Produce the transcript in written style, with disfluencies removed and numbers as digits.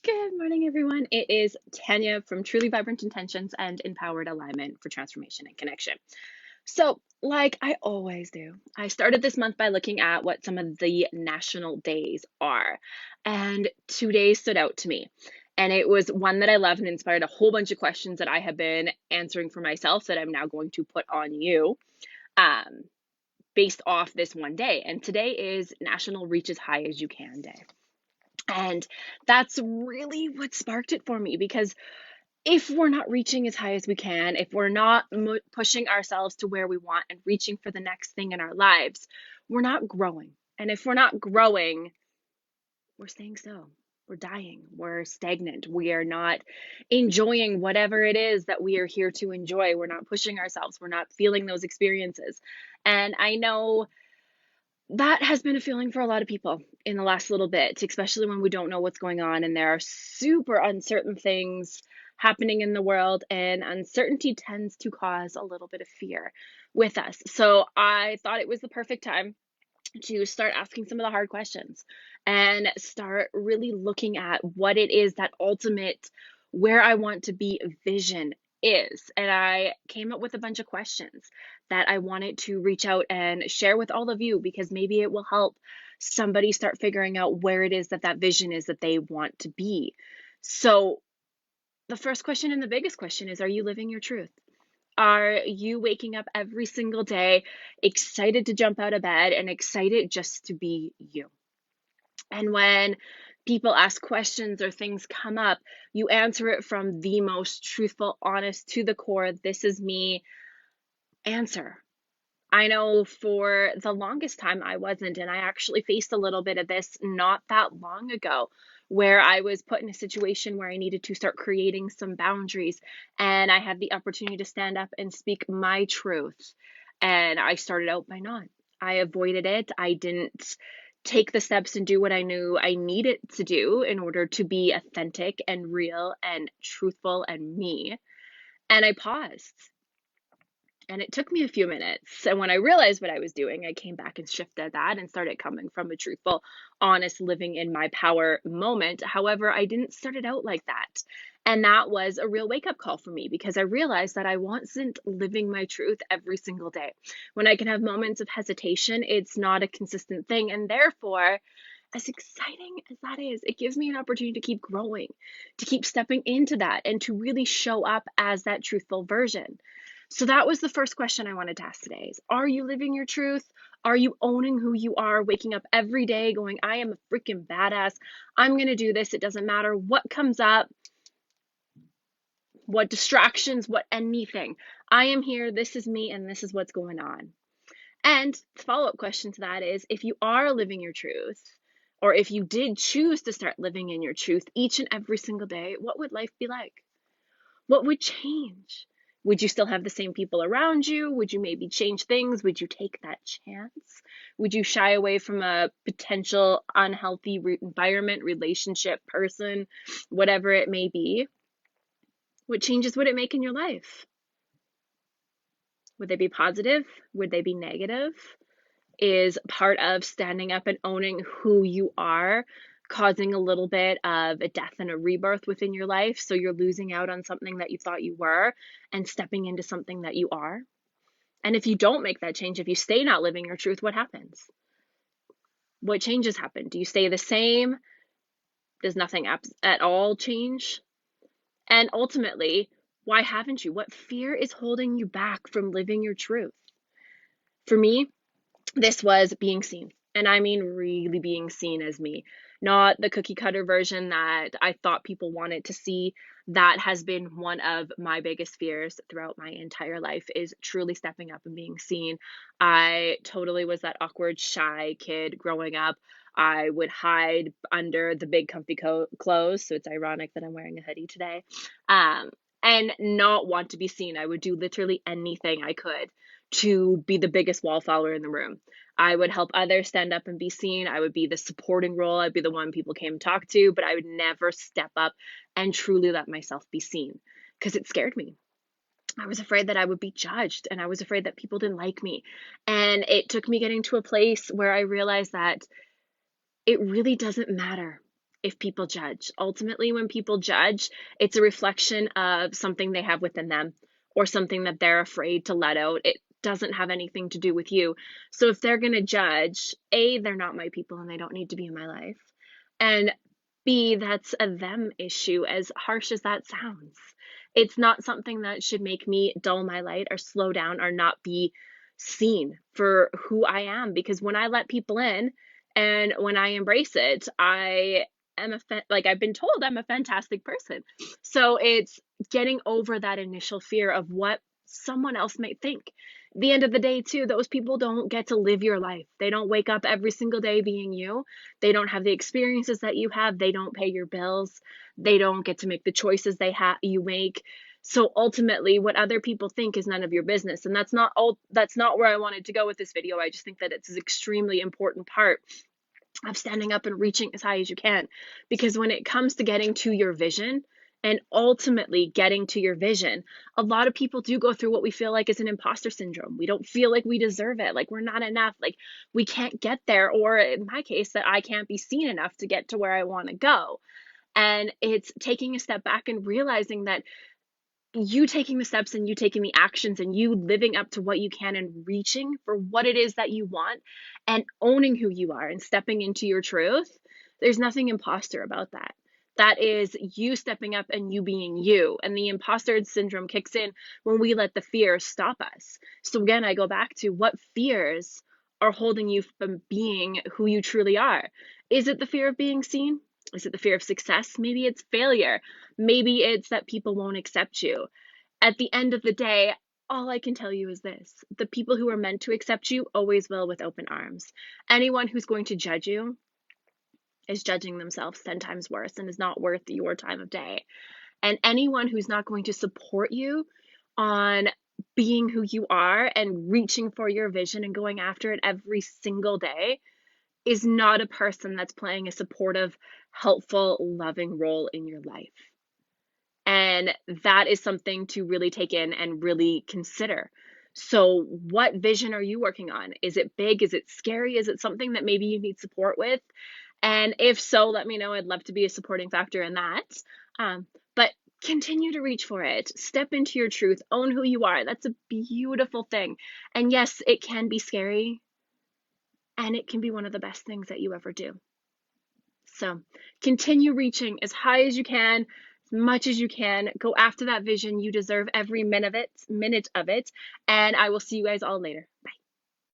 Good morning, everyone. It is Tanya from Truly Vibrant Intentions and Empowered Alignment for Transformation and Connection. So, like I always do, I started this month by looking at what some of the national days are. And 2 days stood out to me. And it was one that I love and inspired a whole bunch of questions that I have been answering for myself that I'm now going to put on you um, based off this one day. And today is National Reach as High as You Can Day. And that's really what sparked it for me because if we're not reaching as high as we can, if we're not pushing ourselves to where we want and reaching for the next thing in our lives, we're not growing. And if we're not growing, we're staying still. We're dying. We're stagnant. We are not enjoying whatever it is that we are here to enjoy. We're not pushing ourselves. We're not feeling those experiences. And I know that has been a feeling for a lot of people in the last little bit, especially when we don't know what's going on and there are super uncertain things happening in the world, and uncertainty tends to cause a little bit of fear with us. So I thought it was the perfect time to start asking some of the hard questions and start really looking at what it is that ultimate where I want to be vision is. And I came up with a bunch of questions that I wanted to reach out and share with all of you because maybe it will help somebody start figuring out where it is that that vision is that they want to be. So, the first question and the biggest question is, are you living your truth? Are you waking up every single day excited to jump out of bed and excited just to be you? And when people ask questions or things come up, you answer it from the most truthful, honest, to the core, this is me answer. I know for the longest time I wasn't, and I actually faced a little bit of this not that long ago, where I was put in a situation where I needed to start creating some boundaries, and I had the opportunity to stand up and speak my truth. And I started out by not. I avoided it. I didn't take the steps and do what I knew I needed to do in order to be authentic and real and truthful and me. And I paused. And it took me a few minutes. And when I realized what I was doing, I came back and shifted that and started coming from a truthful, honest, living in my power moment. However, I didn't start it out like that. And that was a real wake up call for me because I realized that I wasn't living my truth every single day. When I can have moments of hesitation, it's not a consistent thing. And therefore, as exciting as that is, it gives me an opportunity to keep growing, to keep stepping into that, and to really show up as that truthful version. So that was the first question I wanted to ask today is, are you living your truth? Are you owning who you are, waking up every day going, I am a freaking badass. I'm going to do this. It doesn't matter what comes up, what distractions, what anything. I am here. This is me, and this is what's going on. And the follow-up question to that is, if you are living your truth, or if you did choose to start living in your truth each and every single day, what would life be like? What would change? Would you still have the same people around you? Would you maybe change things? Would you take that chance? Would you shy away from a potential unhealthy environment, relationship, person, whatever it may be? What changes would it make in your life? Would they be positive? Would they be negative? Is part of standing up and owning who you are causing a little bit of a death and a rebirth within your life? So you're losing out on something that you thought you were and stepping into something that you are. And if you don't make that change, if you stay not living your truth, what happens? What changes happen? Do you stay the same? Does nothing at all change? And ultimately, why haven't you? What fear is holding you back from living your truth? For me, this was being seen. And I mean really being seen as me, not the cookie cutter version that I thought people wanted to see. That has been one of my biggest fears throughout my entire life, is truly stepping up and being seen. I totally was that awkward, shy kid growing up. I would hide under the big comfy clothes. So it's ironic that I'm wearing a hoodie today. Um, and not want to be seen. I would do literally anything I could to be the biggest wallflower in the room. I would help others stand up and be seen. I would be the supporting role. I'd be the one people came to talk to, but I would never step up and truly let myself be seen because it scared me. I was afraid that I would be judged, and I was afraid that people didn't like me. And it took me getting to a place where I realized that it really doesn't matter if people judge. Ultimately, when people judge, it's a reflection of something they have within them or something that they're afraid to let out. It doesn't have anything to do with you. So if they're going to judge, A, they're not my people and they don't need to be in my life. And B, that's a them issue, as harsh as that sounds. It's not something that should make me dull my light or slow down or not be seen for who I am. Because when I let people in and when I embrace it, I am like I've been told I'm a fantastic person. So it's getting over that initial fear of what someone else might think. At the end of the day, too, those people don't get to live your life. They don't wake up every single day being you. They don't have the experiences that you have. They don't pay your bills. They don't get to make the choices you make. So ultimately, what other people think is none of your business. And that's not where I wanted to go with this video. I just think that it's an extremely important part of standing up and reaching as high as you can. Because when it comes to getting to your vision and ultimately getting to your vision, a lot of people do go through what we feel like is an imposter syndrome. We don't feel like we deserve it, like we're not enough, like we can't get there, or in my case, that I can't be seen enough to get to where I want to go. And it's taking a step back and realizing that you taking the steps and you taking the actions and you living up to what you can and reaching for what it is that you want and owning who you are and stepping into your truth, there's nothing imposter about that. That is you stepping up and you being you. And the imposter syndrome kicks in when we let the fear stop us. So again, I go back to what fears are holding you from being who you truly are. Is it the fear of being seen? Is it the fear of success? Maybe it's failure. Maybe it's that people won't accept you. At the end of the day, all I can tell you is this: the people who are meant to accept you always will with open arms. Anyone who's going to judge you is judging themselves 10 times worse and is not worth your time of day. And anyone who's not going to support you on being who you are and reaching for your vision and going after it every single day is not a person that's playing a supportive, helpful, loving role in your life. And that is something to really take in and really consider. So what vision are you working on? Is it big? Is it scary? Is it something that maybe you need support with? And if so, let me know. I'd love to be a supporting factor in that. But continue to reach for it. Step into your truth. Own who you are. That's a beautiful thing. And yes, it can be scary. And it can be one of the best things that you ever do. So continue reaching as high as you can, as much as you can. Go after that vision. You deserve every minute of it. And I will see you guys all later.